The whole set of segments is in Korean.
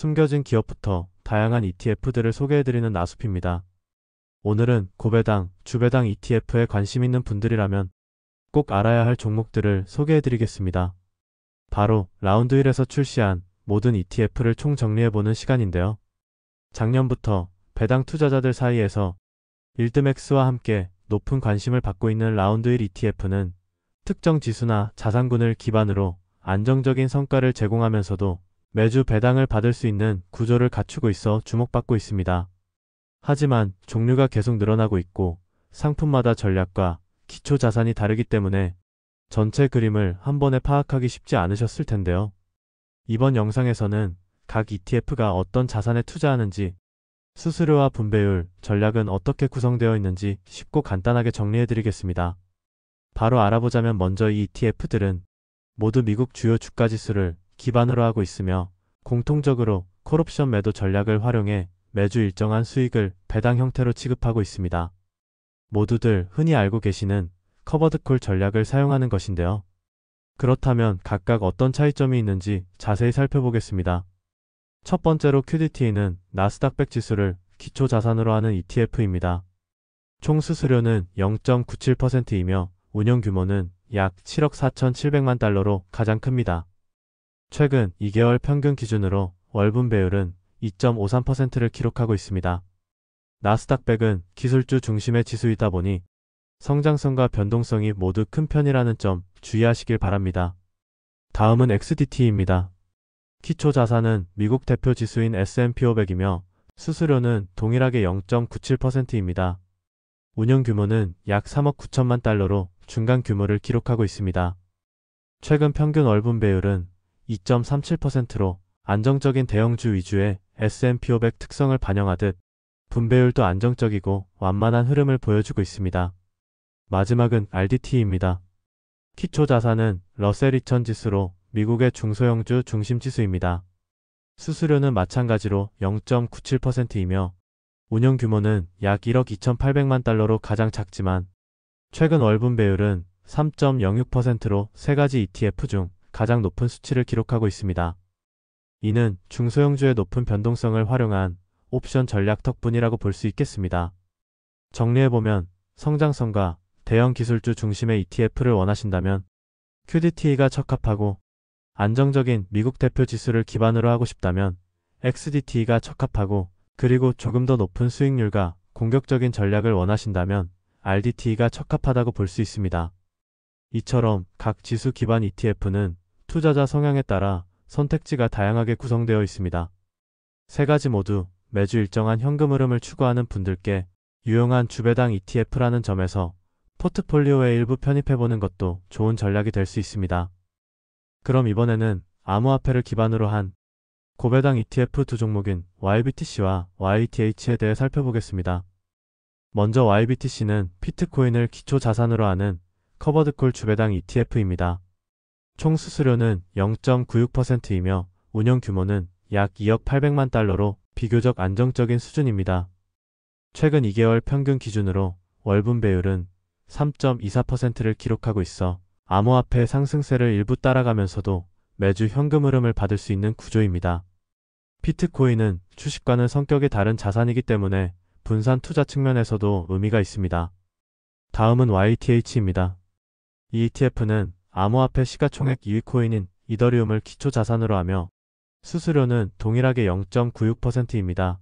숨겨진 기업부터 다양한 ETF들을 소개해드리는 나숲입니다. 오늘은 고배당, 주배당 ETF에 관심 있는 분들이라면 꼭 알아야 할 종목들을 소개해드리겠습니다. 바로 라운드 1에서 출시한 모든 ETF를 총정리해보는 시간인데요. 작년부터 배당 투자자들 사이에서 일드맥스와 함께 높은 관심을 받고 있는 라운드 1 ETF는 특정 지수나 자산군을 기반으로 안정적인 성과를 제공하면서도 매주 배당을 받을 수 있는 구조를 갖추고 있어 주목받고 있습니다. 하지만 종류가 계속 늘어나고 있고 상품마다 전략과 기초 자산이 다르기 때문에 전체 그림을 한 번에 파악하기 쉽지 않으셨을 텐데요. 이번 영상에서는 각 ETF가 어떤 자산에 투자하는지, 수수료와 분배율, 전략은 어떻게 구성되어 있는지 쉽고 간단하게 정리해드리겠습니다. 바로 알아보자면 먼저 이 ETF들은 모두 미국 주요 주가지수를 기반으로 하고 있으며 공통적으로 콜옵션 매도 전략을 활용해 매주 일정한 수익을 배당 형태로 지급하고 있습니다. 모두들 흔히 알고 계시는 커버드콜 전략을 사용하는 것인데요. 그렇다면 각각 어떤 차이점이 있는지 자세히 살펴보겠습니다. 첫 번째로 QDT는 나스닥 100 지수를 기초 자산으로 하는 ETF입니다. 총 수수료는 0.97%이며 운용 규모는 약 7억 4,700만 달러로 가장 큽니다. 최근 2개월 평균 기준으로 월 분배율은 2.53%를 기록하고 있습니다. 나스닥 100은 기술주 중심의 지수이다 보니 성장성과 변동성이 모두 큰 편이라는 점 주의하시길 바랍니다. 다음은 XDT입니다. 기초 자산은 미국 대표 지수인 S&P 500이며 수수료는 동일하게 0.97%입니다. 운용 규모는 약 3억 9천만 달러로 중간 규모를 기록하고 있습니다. 최근 평균 월 분배율은 2.37%로 안정적인 대형주 위주의 S&P 500 특성을 반영하듯 분배율도 안정적이고 완만한 흐름을 보여주고 있습니다. 마지막은 RDT입니다. 기초 자산은 러셀 2000 지수로 미국의 중소형주 중심 지수입니다. 수수료는 마찬가지로 0.97%이며 운용 규모는 약 1억 2,800만 달러로 가장 작지만 최근 월 분배율은 3.06%로 세 가지 ETF 중 가장 높은 수치를 기록하고 있습니다. 이는 중소형주의 높은 변동성을 활용한 옵션 전략 덕분이라고 볼 수 있겠습니다. 정리해보면 성장성과 대형 기술주 중심의 ETF를 원하신다면 QDT가 적합하고, 안정적인 미국 대표 지수를 기반으로 하고 싶다면 XDT가 적합하고, 그리고 조금 더 높은 수익률과 공격적인 전략을 원하신다면 RDT가 적합하다고 볼 수 있습니다. 이처럼 각 지수 기반 ETF는 투자자 성향에 따라 선택지가 다양하게 구성되어 있습니다. 세 가지 모두 매주 일정한 현금 흐름을 추구하는 분들께 유용한 주배당 ETF라는 점에서 포트폴리오에 일부 편입해보는 것도 좋은 전략이 될 수 있습니다. 그럼 이번에는 암호화폐를 기반으로 한 고배당 ETF 두 종목인 YBTC와 YTH에 대해 살펴보겠습니다. 먼저 YBTC는 피트코인을 기초 자산으로 하는 커버드콜 주배당 ETF입니다. 총 수수료는 0.96%이며 운용 규모는 약 2억 800만 달러로 비교적 안정적인 수준입니다. 최근 2개월 평균 기준으로 월 분배율은 3.24%를 기록하고 있어 암호화폐 상승세를 일부 따라가면서도 매주 현금 흐름을 받을 수 있는 구조입니다. 피트코인은 주식과는 성격이 다른 자산이기 때문에 분산 투자 측면에서도 의미가 있습니다. 다음은 YTH입니다. 이 ETF는 암호화폐 시가총액 2위 코인인 이더리움을 기초 자산으로 하며 수수료는 동일하게 0.96%입니다.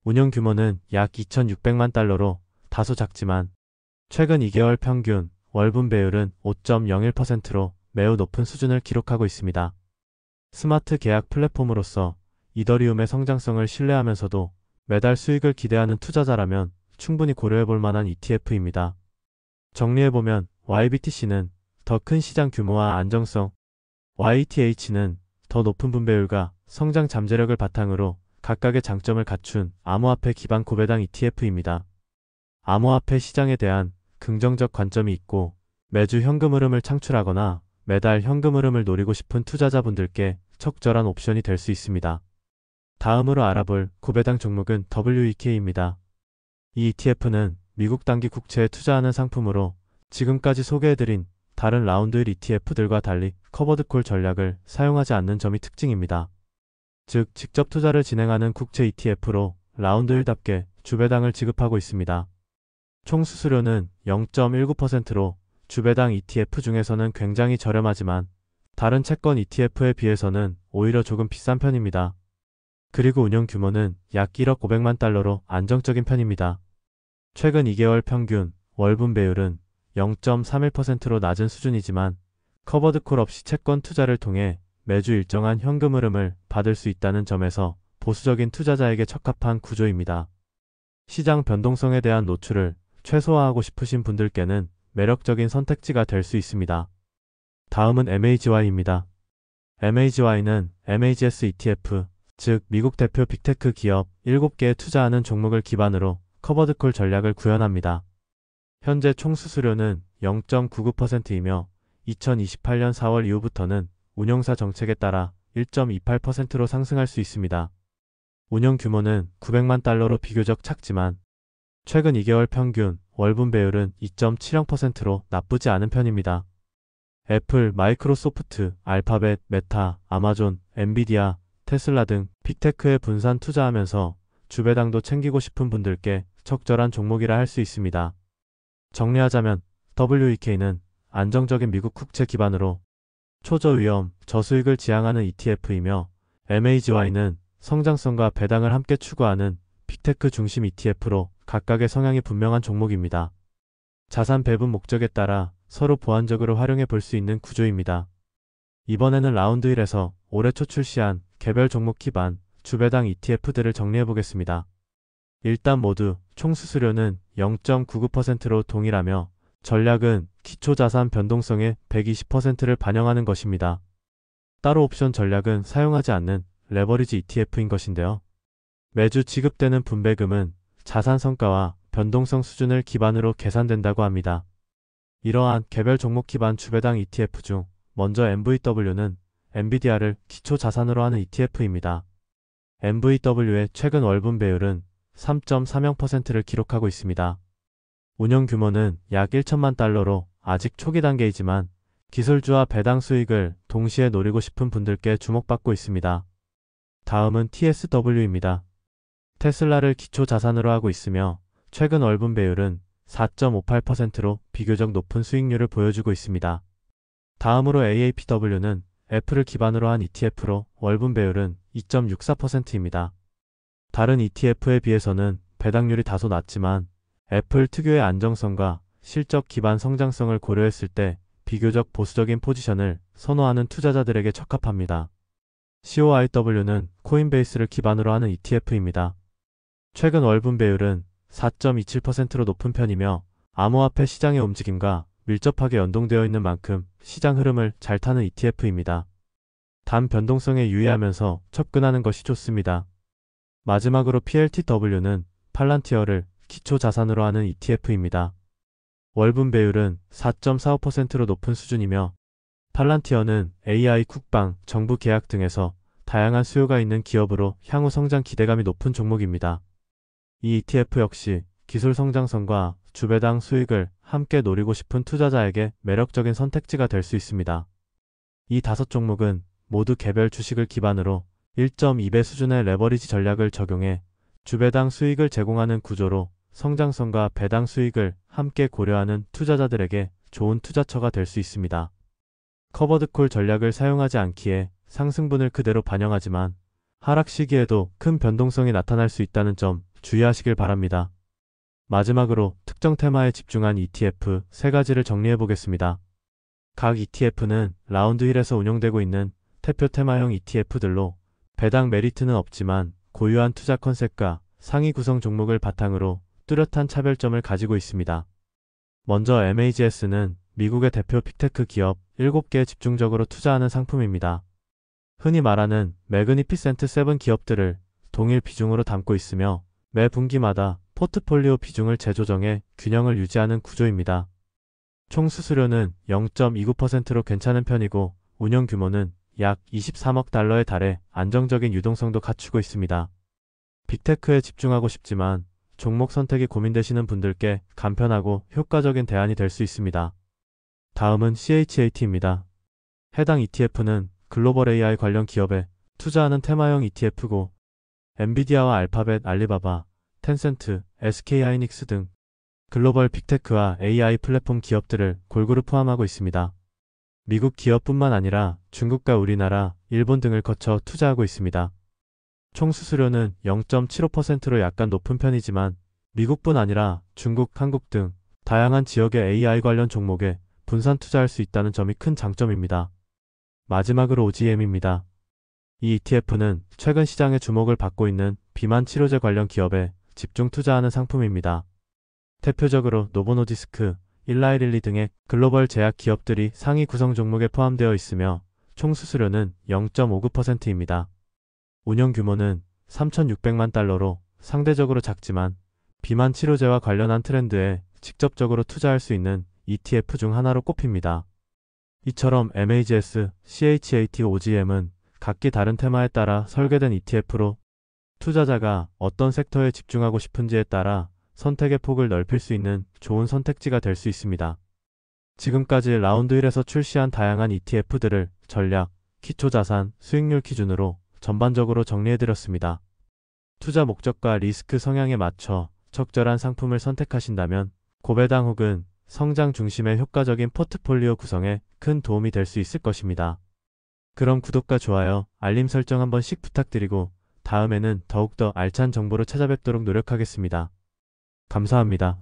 운용 규모는 약 2,600만 달러로 다소 작지만 최근 2개월 평균 월 분배율은 5.01%로 매우 높은 수준을 기록하고 있습니다. 스마트 계약 플랫폼으로서 이더리움의 성장성을 신뢰하면서도 매달 수익을 기대하는 투자자라면 충분히 고려해볼 만한 ETF입니다. 정리해보면 YBTC는 더 큰 시장 규모와 안정성, YTH는 더 높은 분배율과 성장 잠재력을 바탕으로 각각의 장점을 갖춘 암호화폐 기반 고배당 ETF입니다. 암호화폐 시장에 대한 긍정적 관점이 있고 매주 현금 흐름을 창출하거나 매달 현금 흐름을 노리고 싶은 투자자분들께 적절한 옵션이 될 수 있습니다. 다음으로 알아볼 고배당 종목은 WEK입니다. 이 ETF는 미국 단기 국채에 투자하는 상품으로 지금까지 소개해드린 다른 라운드 1 ETF들과 달리 커버드콜 전략을 사용하지 않는 점이 특징입니다. 즉 직접 투자를 진행하는 국채 ETF로 라운드 1답게 주배당을 지급하고 있습니다. 총 수수료는 0.19%로 주배당 ETF 중에서는 굉장히 저렴하지만 다른 채권 ETF에 비해서는 오히려 조금 비싼 편입니다. 그리고 운영 규모는 약 1억 500만 달러로 안정적인 편입니다. 최근 2개월 평균 월분 배율은 0.31%로 낮은 수준이지만 커버드콜 없이 채권 투자를 통해 매주 일정한 현금 흐름을 받을 수 있다는 점에서 보수적인 투자자에게 적합한 구조입니다. 시장 변동성에 대한 노출을 최소화하고 싶으신 분들께는 매력적인 선택지가 될 수 있습니다. 다음은 MAGY입니다. MAGY는 MAGS ETF, 즉 미국 대표 빅테크 기업 7개에 투자하는 종목을 기반으로 커버드콜 전략을 구현합니다. 현재 총 수수료는 0.99%이며 2028년 4월 이후부터는 운용사 정책에 따라 1.28%로 상승할 수 있습니다. 운영 규모는 900만 달러로 비교적 작지만 최근 2개월 평균 월분 배율은 2.70%로 나쁘지 않은 편입니다. 애플, 마이크로소프트, 알파벳, 메타, 아마존, 엔비디아, 테슬라 등 빅테크에 분산 투자하면서 주배당도 챙기고 싶은 분들께 적절한 종목이라 할 수 있습니다. 정리하자면 WEK는 안정적인 미국 국채 기반으로 초저위험, 저수익을 지향하는 ETF이며 MAGY는 성장성과 배당을 함께 추구하는 빅테크 중심 ETF로 각각의 성향이 분명한 종목입니다. 자산 배분 목적에 따라 서로 보완적으로 활용해 볼 수 있는 구조입니다. 이번에는 라운드 1에서 올해 초 출시한 개별 종목 기반 주배당 ETF들을 정리해 보겠습니다. 일단 모두 총 수수료는 0.99%로 동일하며 전략은 기초자산 변동성의 120%를 반영하는 것입니다. 따로 옵션 전략은 사용하지 않는 레버리지 ETF인 것인데요. 매주 지급되는 분배금은 자산 성과와 변동성 수준을 기반으로 계산된다고 합니다. 이러한 개별 종목 기반 주배당 ETF 중 먼저 MVW는 엔비디아를 기초 자산으로 하는 ETF입니다. MVW의 최근 월분 배율은 3.30%를 기록하고 있습니다. 운영 규모는 약 1천만 달러로 아직 초기 단계이지만 기술주와 배당 수익을 동시에 노리고 싶은 분들께 주목받고 있습니다. 다음은 TSW입니다. 테슬라를 기초 자산으로 하고 있으며 최근 월분 배율은 4.58%로 비교적 높은 수익률을 보여주고 있습니다. 다음으로 AAPW는 애플을 기반으로 한 ETF로 월분 배율은 2.64%입니다. 다른 ETF에 비해서는 배당률이 다소 낮지만 애플 특유의 안정성과 실적 기반 성장성을 고려했을 때 비교적 보수적인 포지션을 선호하는 투자자들에게 적합합니다. COIW는 코인베이스를 기반으로 하는 ETF입니다. 최근 월분 배율은 4.27%로 높은 편이며 암호화폐 시장의 움직임과 밀접하게 연동되어 있는 만큼 시장 흐름을 잘 타는 ETF입니다. 단 변동성에 유의하면서 접근하는 것이 좋습니다. 마지막으로 PLTW는 팔란티어를 기초 자산으로 하는 ETF입니다. 월분 배율은 4.45%로 높은 수준이며 팔란티어는 AI, 국방, 정부 계약 등에서 다양한 수요가 있는 기업으로 향후 성장 기대감이 높은 종목입니다. 이 ETF 역시 기술 성장성과 주배당 수익을 함께 노리고 싶은 투자자에게 매력적인 선택지가 될 수 있습니다. 이 5종목은 모두 개별 주식을 기반으로 1.2배 수준의 레버리지 전략을 적용해 주배당 수익을 제공하는 구조로 성장성과 배당 수익을 함께 고려하는 투자자들에게 좋은 투자처가 될 수 있습니다. 커버드콜 전략을 사용하지 않기에 상승분을 그대로 반영하지만 하락 시기에도 큰 변동성이 나타날 수 있다는 점 주의하시길 바랍니다. 마지막으로 특정 테마에 집중한 ETF 3가지를 정리해 보겠습니다. 각 ETF는 라운드 1에서 운용되고 있는 대표 테마형 ETF들로 배당 메리트는 없지만 고유한 투자 컨셉과 상위 구성 종목을 바탕으로 뚜렷한 차별점을 가지고 있습니다. 먼저 MAGS는 미국의 대표 빅테크 기업 7개에 집중적으로 투자하는 상품입니다. 흔히 말하는 매그니피센트 7 기업들을 동일 비중으로 담고 있으며 매 분기마다 포트폴리오 비중을 재조정해 균형을 유지하는 구조입니다. 총 수수료는 0.29%로 괜찮은 편이고 운영 규모는 약 23억 달러에 달해 안정적인 유동성도 갖추고 있습니다. 빅테크에 집중하고 싶지만 종목 선택이 고민되시는 분들께 간편하고 효과적인 대안이 될 수 있습니다. 다음은 CHAT입니다. 해당 ETF는 글로벌 AI 관련 기업에 투자하는 테마형 ETF고 엔비디아와 알파벳, 알리바바, 텐센트, SK하이닉스 등 글로벌 빅테크와 AI 플랫폼 기업들을 골고루 포함하고 있습니다. 미국 기업뿐만 아니라 중국과 우리나라, 일본 등을 거쳐 투자하고 있습니다. 총 수수료는 0.75%로 약간 높은 편이지만 미국뿐 아니라 중국, 한국 등 다양한 지역의 AI 관련 종목에 분산 투자할 수 있다는 점이 큰 장점입니다. 마지막으로 OGM입니다. 이 ETF는 최근 시장에 주목을 받고 있는 비만 치료제 관련 기업에 집중 투자하는 상품입니다. 대표적으로 노보노디스크, 일라이릴리 등의 글로벌 제약 기업들이 상위 구성 종목에 포함되어 있으며 총 수수료는 0.59%입니다. 운영 규모는 3,600만 달러로 상대적으로 작지만 비만 치료제와 관련한 트렌드에 직접적으로 투자할 수 있는 ETF 중 하나로 꼽힙니다. 이처럼 MAGS, CHAT, OGM은 각기 다른 테마에 따라 설계된 ETF로 투자자가 어떤 섹터에 집중하고 싶은지에 따라 선택의 폭을 넓힐 수 있는 좋은 선택지가 될 수 있습니다. 지금까지 라운드 1에서 출시한 다양한 ETF들을 전략, 기초자산, 수익률 기준으로 전반적으로 정리해드렸습니다. 투자 목적과 리스크 성향에 맞춰 적절한 상품을 선택하신다면 고배당 혹은 성장 중심의 효과적인 포트폴리오 구성에 큰 도움이 될 수 있을 것입니다. 그럼 구독과 좋아요, 알림 설정 한 번씩 부탁드리고 다음에는 더욱더 알찬 정보로 찾아뵙도록 노력하겠습니다. 감사합니다.